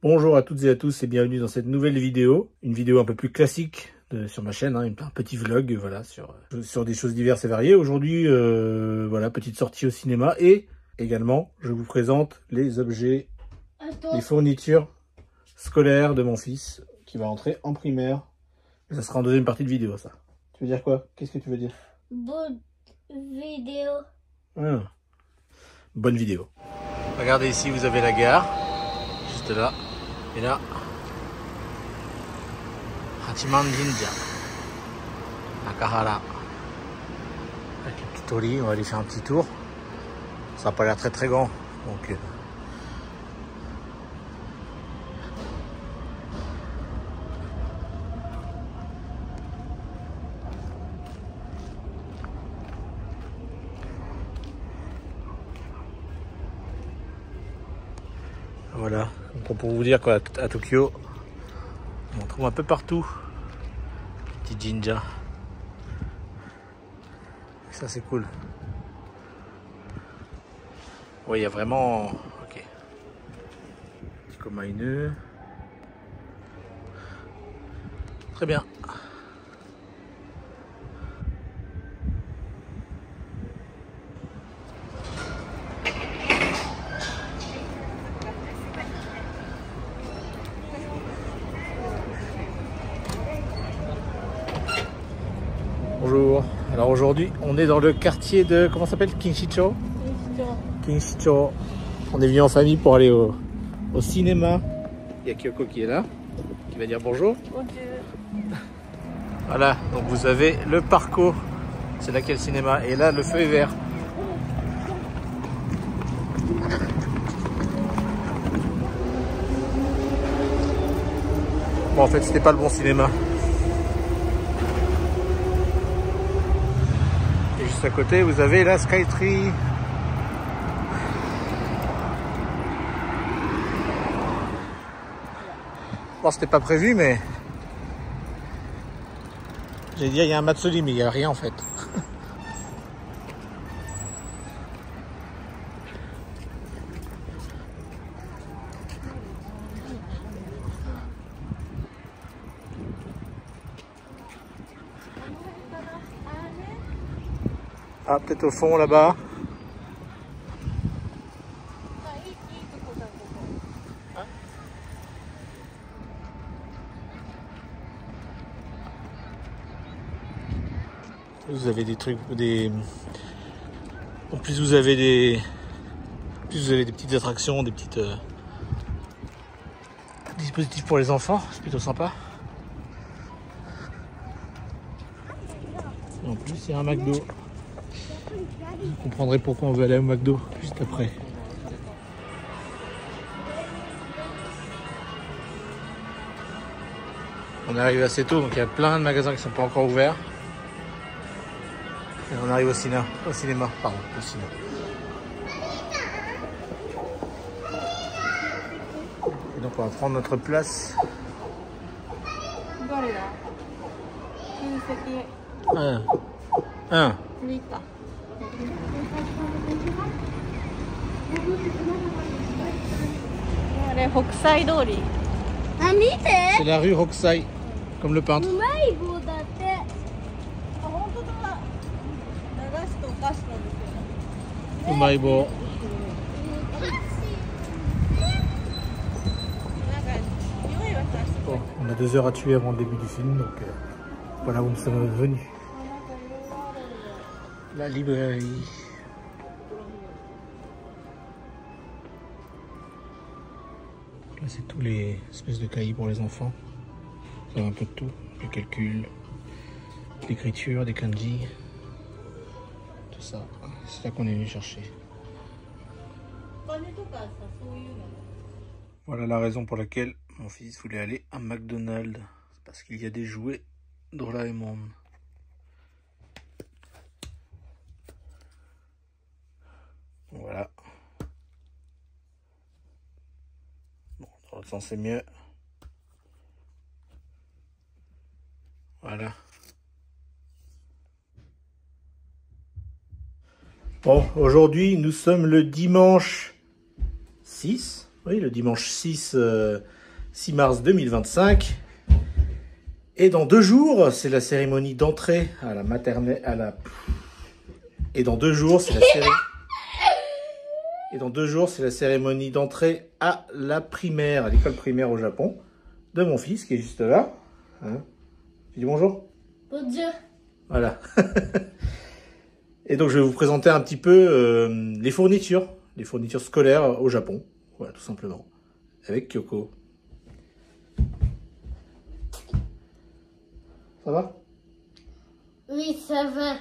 Bonjour à toutes et à tous et bienvenue dans cette nouvelle vidéo. Une vidéo un peu plus classique sur ma chaîne, un petit vlog voilà, sur des choses diverses et variées. Aujourd'hui, voilà, petite sortie au cinéma et également, je vous présente les objets, les fournitures scolaires de mon fils qui va entrer en primaire. Et ça sera en deuxième partie de vidéo, ça. Tu veux dire quoi? Qu'est-ce que tu veux dire? Bonne vidéo. Ah. Bonne vidéo. Regardez ici, vous avez la gare, juste là. Et là, Hachiman Jinja, Nakahara. Avec le petit Tori, on va aller faire un petit tour. Ça n'a pas l'air très grand. Donc, voilà. Donc, pour vous dire qu'à Tokyo, on trouve un peu partout petit Jinja. Ça c'est cool. Oui, il y a vraiment. Ok. Petit Komainu. Très bien. Bonjour. Alors aujourd'hui, on est dans le quartier de, comment ça s'appelle, Kinshicho. Kinshicho. On est venu en famille pour aller au cinéma. Il y a Kyoko qui est là, qui va dire bonjour. Bonjour. Voilà, donc vous avez le parcours. C'est là qu'il y a le cinéma. Et là, le feu est vert. Bon, en fait, c'était pas le bon cinéma. Et juste à côté, vous avez la Skytree. Bon, c'était pas prévu, mais j'ai dit il y a un Matsuri, mais il n'y a rien en fait. Ah, peut-être au fond là-bas. Vous avez des trucs, en plus vous avez des petites attractions, des petites dispositifs pour les enfants, c'est plutôt sympa. Et en plus il y a un McDo. Vous comprendrez pourquoi on veut aller au McDo juste après. On arrive assez tôt, donc il y a plein de magasins qui sont pas encore ouverts. Et on arrive au cinéma, au cinéma. Et donc on va prendre notre place. Un. C'est la rue Hokusai, comme le peintre. Umaibo. Bon, on a 2 heures à tuer avant le début du film, donc voilà où nous sommes venus. La librairie. Là, c'est tous les espèces de cahiers pour les enfants. Ça a un peu de tout. Le calcul, l'écriture, des kanji. Tout ça. C'est là qu'on est venu chercher. Voilà la raison pour laquelle mon fils voulait aller à McDonald's. C'est parce qu'il y a des jouets Doraemon. Voilà. Bon, dans l'autre sens c'est mieux. Voilà. Bon, aujourd'hui nous sommes le dimanche 6. Oui, le dimanche 6 mars 2025. Et dans 2 jours, c'est la cérémonie d'entrée à la maternelle. Et dans 2 jours, c'est la cérémonie d'entrée à la primaire, à l'école primaire au Japon, de mon fils qui est juste là. Hein, tu dis bonjour? Bonjour. Voilà. Et donc je vais vous présenter un petit peu les fournitures scolaires au Japon. Voilà, tout simplement. Avec Kyoko. Ça va? Oui, ça va.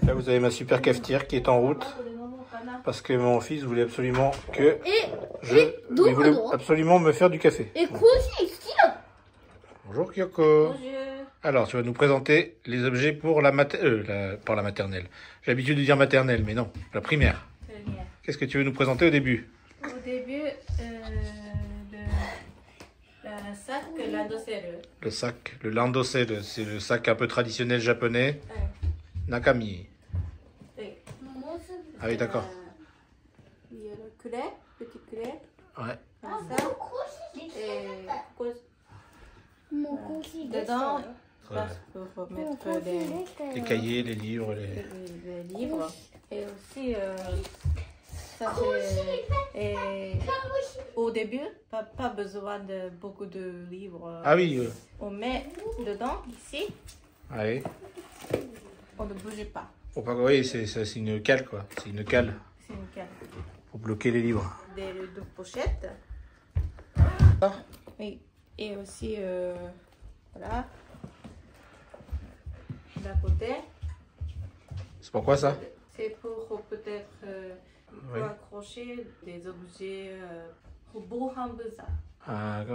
Là, vous avez ma super cafetière qui est en route. Parce que mon fils voulait absolument que il voulait absolument me faire du café. Et quoi c'est ça? Bonjour Kyoko. Bonjour. Alors, tu vas nous présenter les objets pour la maternelle. J'ai l'habitude de dire maternelle, mais non, la primaire. Qu'est-ce que tu veux nous présenter au début? Au début, le sac landoselle. Le sac, le landoselle, c'est le sac un peu traditionnel japonais. Nakami. Oui. Ah oui, d'accord. Il y a le collet, petit collet. Ouais. Comme ça. Et dedans, pour mettre Les cahiers, les livres, les livres. Et aussi, ça c'est. Et au début, pas besoin de beaucoup de livres. Ah oui. On met dedans, ici, Allez. on ne bouge pas. Oui, c'est une cale, quoi. C'est une cale C'est une cale. pour bloquer les livres. Des deux pochettes. Oui. Et aussi, voilà. D'un côté. C'est pourquoi ça? C'est pour peut-être Oui. accrocher des objets pour Hambuza.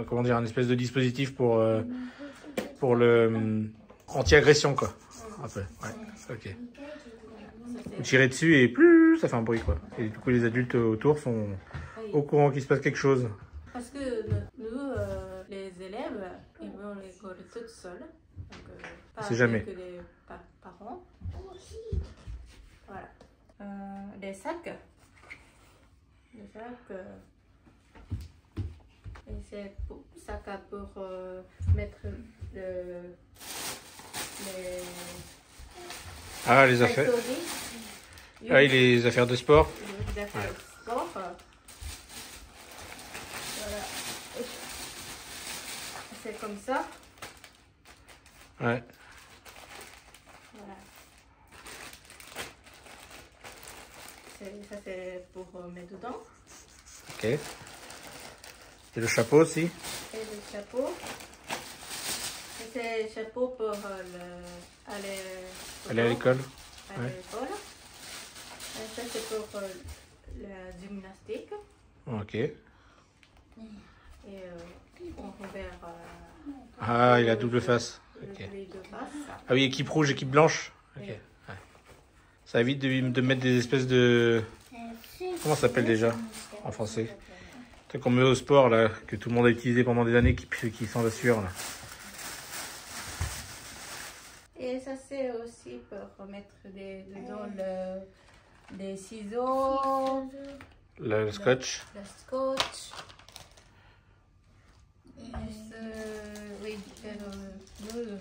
Comment dire, un espèce de dispositif pour le anti-agression, quoi. Un peu, ouais. Ok. Vous tirez dessus et plus ça fait un bruit, quoi. Et du coup, les adultes autour sont au courant qu'il se passe quelque chose. Parce que nous, les élèves, ils vont à l'école toutes seules. Donc, pas C'est jamais. avec les parents. Voilà. Les sacs. Les sacs. Et c'est pour mettre les Les affaires. accessoires. Ah, et les affaires de sport. Les affaires de sport. Voilà. C'est comme ça. Ouais. Voilà. Ça c'est pour mettre dedans. Ok. Et le chapeau aussi. Et le chapeau. Et c'est le chapeau pour aller À l'école. à l'école. Et ça c'est pour la gymnastique. Ok. Et on revers. Ah, il a double face. Ok. Les deux faces. Ah oui, équipe rouge, équipe blanche. Ok. Oui. Ouais. Ça évite de mettre des espèces de... Comment ça s'appelle déjà en français? Le truc qu'on met au sport, là, que tout le monde a utilisé pendant des années, qui s'en va sueur, là. Et ça c'est aussi pour mettre dedans des ciseaux, Le scotch. le scotch. Juste, oui,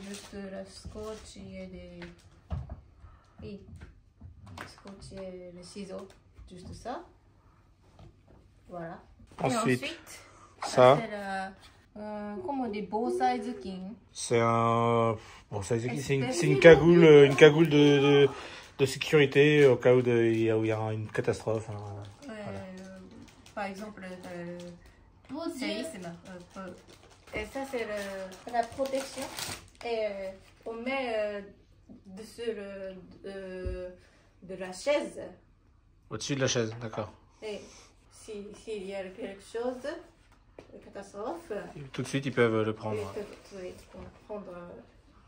juste le scotch et des... Oui, le scotch et les ciseaux, juste ça. Voilà. Ensuite, Et ensuite, ça. c'est comment on dit, Bosaizukin. C'est un... Bon, c'est une cagoule de sécurité au cas où il y a une catastrophe. Hein. Par exemple, séisme. Et ça, c'est la protection. Et on met dessus de la chaise. Au-dessus de la chaise, d'accord. Et s'il y a quelque chose, une catastrophe, Tout de suite, ils peuvent le prendre. ils peuvent prendre.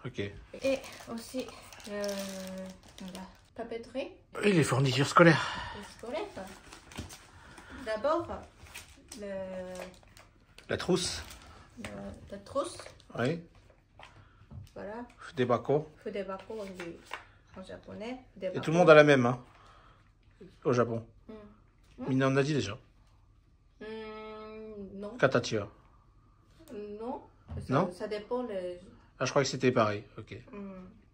Ok. Et aussi la papeterie. Et les fournitures scolaires. Scolaire. D'abord, La trousse. la trousse. Oui. Voilà. Des bako. Fudebako en japonais. Et tout le monde a la même, hein, au Japon. Mm. Mais en Asie déjà. Non. Katachi. Non. Non? Ça dépend. Ah, je crois que c'était pareil. Ok.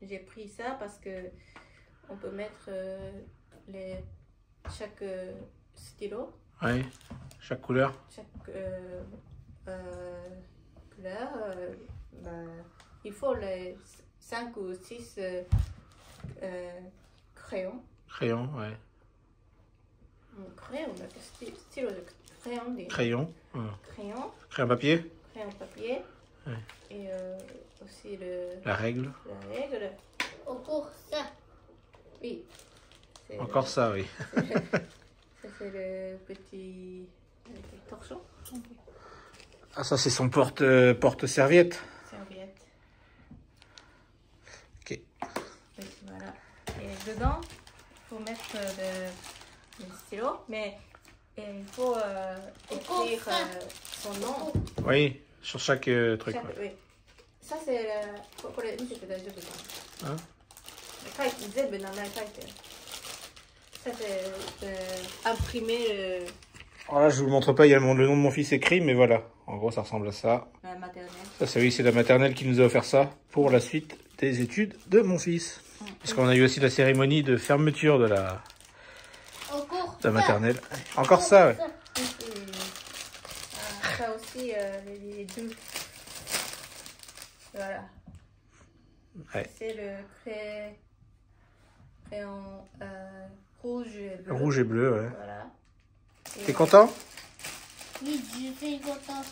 J'ai pris ça parce que on peut mettre chaque stylo. Oui. Chaque couleur. Chaque couleur. Il faut les 5 ou 6 crayons. Crayon, ouais. Crayon, stylo de crayon. Crayon. Crayon. Crayon papier. Crayon papier. Ouais. Et aussi la règle. La règle. Encore ça. Oui. Encore ça, oui. Ça c'est le petit torchon. Ah, ça c'est son porte-serviette. Serviette. Ok. Oui, voilà. Et dedans, il faut mettre le stylo, mais il faut écrire son nom. Oui, sur chaque truc. Ouais. Oui. Ça c'est pour les hein? Ça c'est imprimer Alors là, je vous le montre pas, il y a le nom de mon fils écrit, mais voilà. En gros, ça ressemble à ça. la maternelle. Ça, c'est oui, c'est la maternelle qui nous a offert ça pour la suite des études de mon fils. Parce qu'on a eu aussi la cérémonie de fermeture de la maternelle. Encore ça, ouais. Ça aussi, les deux. Voilà. Ouais. C'est le crayon rouge et bleu. Rouge et bleu, ouais. Voilà. T'es content? Oui, je suis content.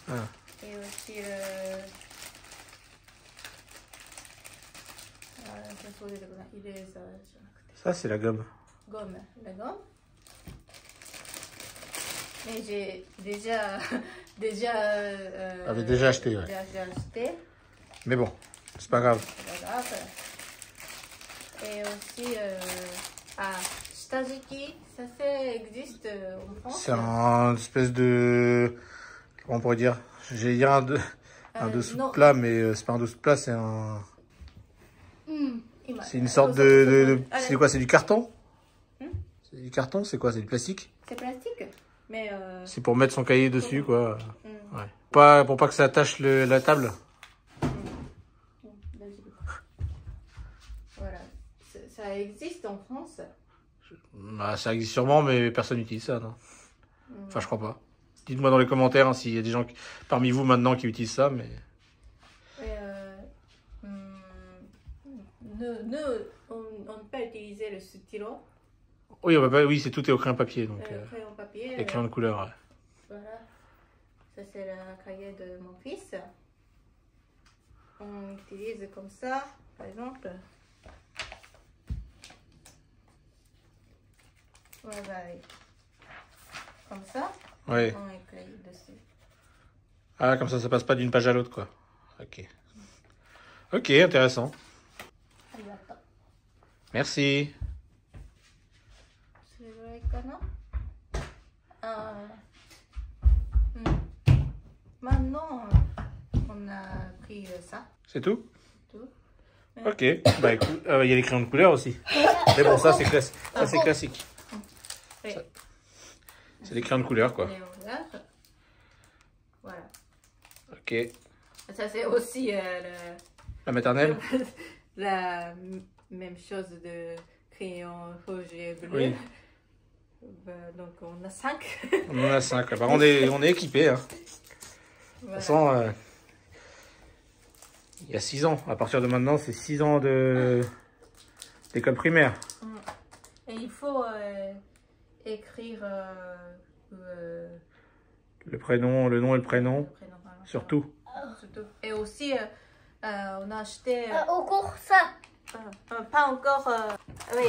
Ah. Et aussi Ça, c'est la gomme. gomme. La gomme. Mais j'ai déjà Avait déjà acheté, ouais. déjà acheté. Mais bon, c'est pas grave. C'est pas grave. Et aussi Shitajiki, ça existe en France. C'est un espèce de... Comment on pourrait dire? J'ai dit un dessous de plat, mais c'est pas un dessous de plat, c'est un... C'est une sorte de... C'est quoi? C'est du carton? C'est du carton? C'est quoi? C'est du plastique? C'est plastique, mais... C'est pour mettre son cahier dessus, quoi. Ouais. Pour pas que ça attache la table. Voilà. Ça existe en France. Bah, ça existe sûrement, mais personne n'utilise ça, non? Enfin, je crois pas. Dites-moi dans les commentaires hein, s'il y a des gens parmi vous maintenant qui utilisent ça, mais... On peut utiliser le stylo. Oui, oui, c'est tout est au crayon papier, donc... Crayon papier. Et crayon de couleur, ouais. Voilà. Ça, c'est le cahier de mon fils. On utilise comme ça, par exemple. Voilà. Comme ça. Ouais. On écrit dessus. Ah, comme ça passe pas d'une page à l'autre, quoi. Ok. Ok, intéressant. Merci. C'est vrai que non? Maintenant, on a pris ça. C'est tout? Tout. Ok. Bah écoute, il y a les crayons de couleur aussi. Mais bon, ça c'est classique. Oui. C'est des crayons de couleur, quoi. Voilà. Ok. Ça c'est aussi La maternelle? la même chose de crayon rouge et bleu. Oui. Donc on a 5. On en a 5. Bah, on est équipés. Hein. Voilà. De toute façon, il y a 6 ans. À partir de maintenant, c'est 6 ans d'école primaire. Et il faut écrire le prénom, le nom et le prénom. le prénom, voilà. Surtout. Surtout. Et aussi, on a acheté... Encore ça. pas encore... oui,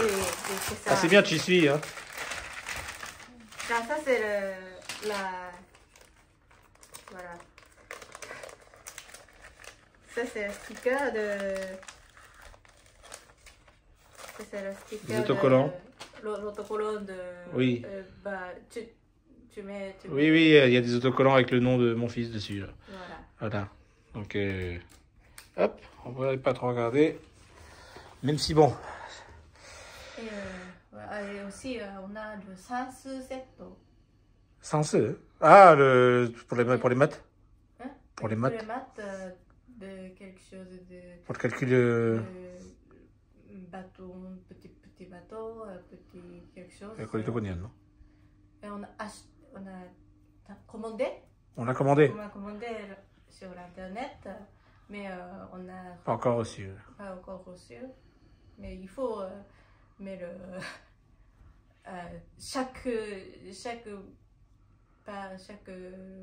c'est ça. Ah, c'est bien, tu y suis. Hein. Ça c'est voilà. Ça c'est le sticker de... Ça c'est le sticker Les autocollants. L'autocollant de... Oui. Tu mets... Oui, oui, il y a des autocollants avec le nom de mon fils dessus. Là. Voilà. Donc, hop, on va pas trop regarder. Même si bon. Et aussi, on a le Sansu Setto. Censé. Ah, pour les maths. Hein? Pour les maths. Pour les maths, de quelque chose de... Pour le calcul. Bateau, petit bateau, petit quelque chose. Ecco, di Togonian, no? Et on a commandé. On l'a commandé. On a commandé sur Internet, mais on n'a Pas encore reçu. pas encore reçu. Mais il faut... mais le...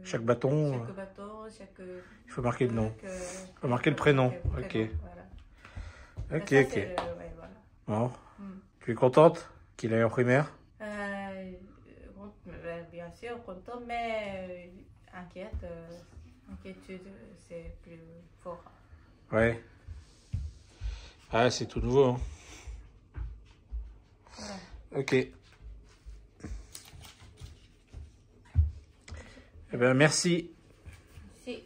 chaque bâton. bateau, Il faut marquer le nom. il faut marquer le prénom. Ok. Voilà. Ok, Ça, ok. ouais, voilà. Bon. Mm. Tu es contente qu'il aille en primaire? Bien sûr, content, mais inquiète. Inquiétude, c'est plus fort. Ouais. Ah, c'est tout nouveau. Hein. Voilà. Ok. Eh bien, merci. Si.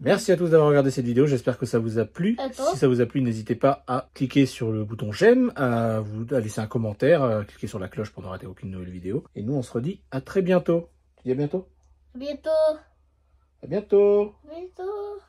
Merci à tous d'avoir regardé cette vidéo. J'espère que ça vous a plu. Attends. Si ça vous a plu, n'hésitez pas à cliquer sur le bouton j'aime, à laisser un commentaire, à cliquer sur la cloche pour ne rater aucune nouvelle vidéo. Et nous, on se redit à très bientôt. Tu dis à bientôt? Bientôt. À bientôt. Bientôt.